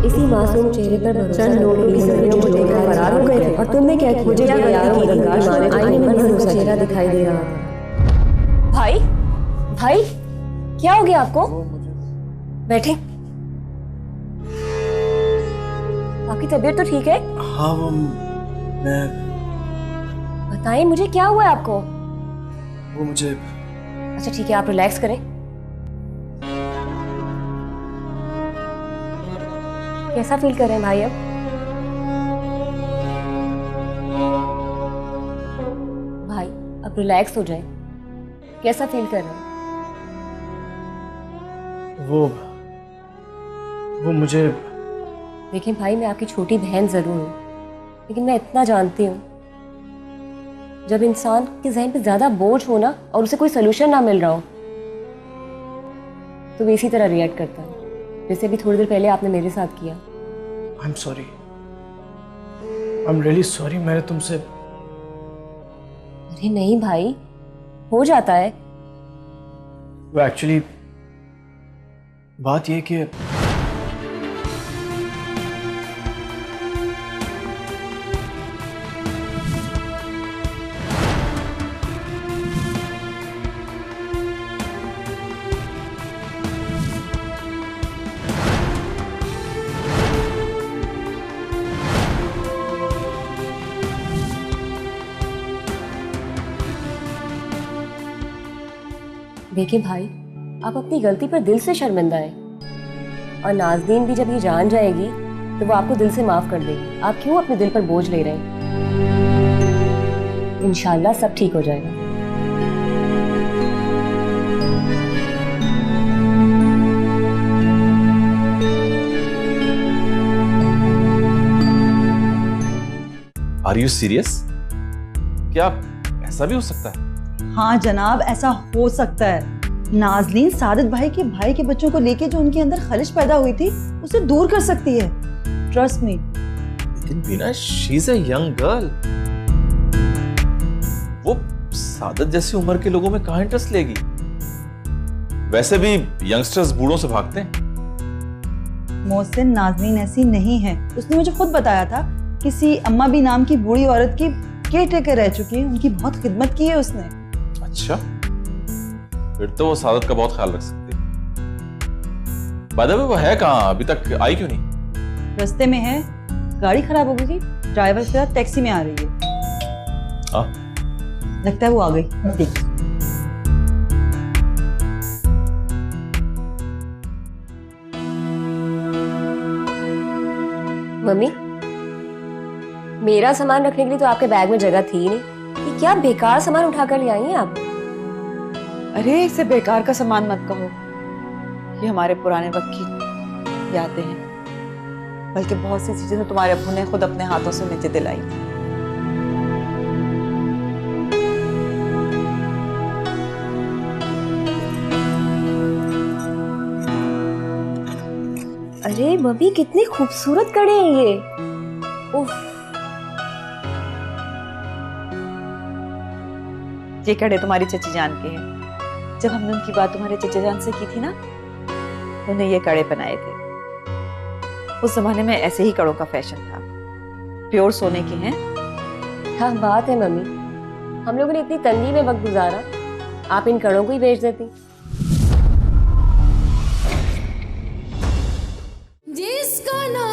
इसी मासूम चेहरे पर चंद नोटों की गड्डियों को लेकर फरार हो गए थे। और तुमने क्या किया? मुझे बेयारो मददगार छोड़कर। आईने में मीसम का चेहरा दिखाई दे रहा था। भाई भाई क्या हो गया आपको? बैठे। आपकी तबीयत तो ठीक है? हाँ वो मैं बताइए मुझे क्या हुआ है आपको? वो मुझे अच्छा ठीक है, आप रिलैक्स करें। कैसा फील कर रहे हैं भाई अब? भाई अब रिलैक्स हो जाए। कैसा फील कर रहे हैं? वो मुझे देखिए भाई, मैं आपकी छोटी बहन जरूर हूँ, लेकिन मैं इतना जानती हूँ, जब इंसान के जहन पे ज्यादा बोझ हो ना और उसे कोई सोल्यूशन ना मिल रहा हो तो वो इसी तरह रिएक्ट करता है, जैसे अभी थोड़ी देर पहले आपने मेरे साथ किया। I am sorry, I am really sorry. मैंने तुमसे अरे नहीं भाई, हो जाता है। वो एक्चुअली बात ये कि देखिए भाई, आप अपनी गलती पर दिल से शर्मिंदा हैं और नाज़नीन भी जब ये जान जाएगी तो वो आपको दिल से माफ कर देगी। आप क्यों अपने दिल पर बोझ ले रहे हैं? इंशाल्लाह सब ठीक हो जाएगा। Are you serious? क्या ऐसा भी हो सकता है? हाँ जनाब, ऐसा हो सकता है। नाज़नीन सादित भाई के बच्चों को लेके जो उनके अंदर खलिश पैदा हुई थी उसे दूर कर सकती है। Trust me. लेकिन Bina, she is a young girl. वो सादत जैसी उम्र के लोगों में कहां इंटरेस्ट लेगी? वैसे भी यंगस्टर्स बूढ़ों से भागते हैं। मोहसिन, नाज़नीन ऐसी नहीं है। उसने मुझे खुद बताया था, किसी अम्मा बी नाम की बूढ़ी औरत की केयर टेकर रह चुकी है, उनकी बहुत खिदमत की है उसने। अच्छा, फिर तो वो सादत का बहुत ख्याल रख सकती है। बाय द वे, वो है कहाँ? अभी तक आई क्यों नहीं? रास्ते में है, गाड़ी खराब हो गई थी, ड्राइवर के साथ टैक्सी में आ रही है। हाँ, लगता है वो आ गई। देख, मम्मी, मेरा सामान रखने के लिए तो आपके बैग में जगह थी ही नहीं। ये क्या बेकार सामान उठा कर ले आई हैं आप? अरे इसे बेकार का सामान मत कहो, ये हमारे पुराने वक्त की यादें हैं। बल्कि बहुत सी चीजें तो तुम्हारे अब्बू ने खुद अपने हाथों से मुझे दिलाई थी। अरे मम्मी, कितनी खूबसूरत कड़े हैं ये। उफ। ये कड़े तुम्हारी चची जान के हैं। जब हमने उनकी बात तुम्हारे चचा जान से की थी ना, उन्हें ये कड़े बनाए थे। उस जमाने में ऐसे ही कड़ों का फैशन था, प्योर सोने के हैं। हाँ बात है मम्मी, हम लोगों ने इतनी तंगी में वक्त गुजारा, आप इन कड़ों को ही बेच देती। जिसका नाम